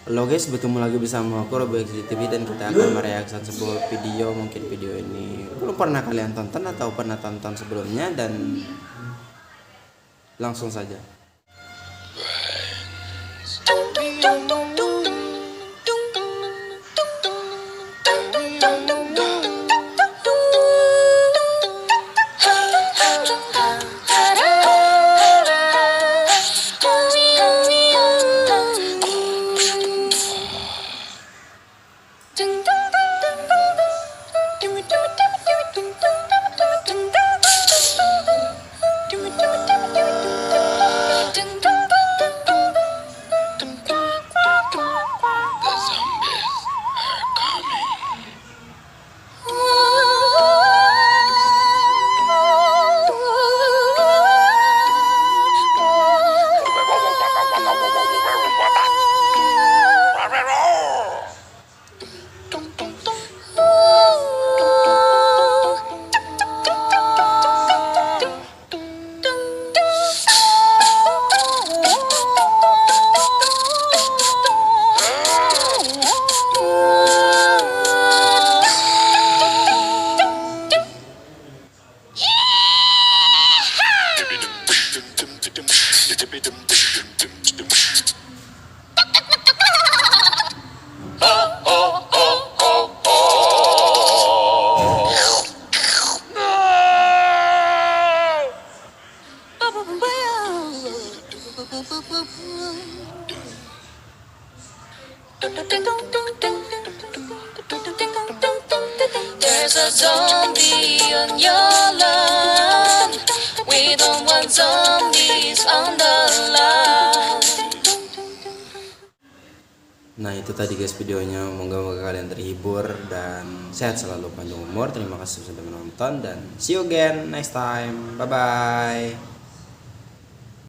Halo guys, bertemu lagi bersama aku Robby TV dan kita akan mereaksi sebuah video. Mungkin video ini belum pernah kalian tonton atau pernah tonton sebelumnya, dan langsung saja. There's a zombie on your lawn. We don't want zombies on the lawn. Nah, itu tadi guys videonya. Moga-moga kalian terhibur dan sehat selalu, panjang umur. Terima kasih sudah menonton dan see you again next time. Bye bye.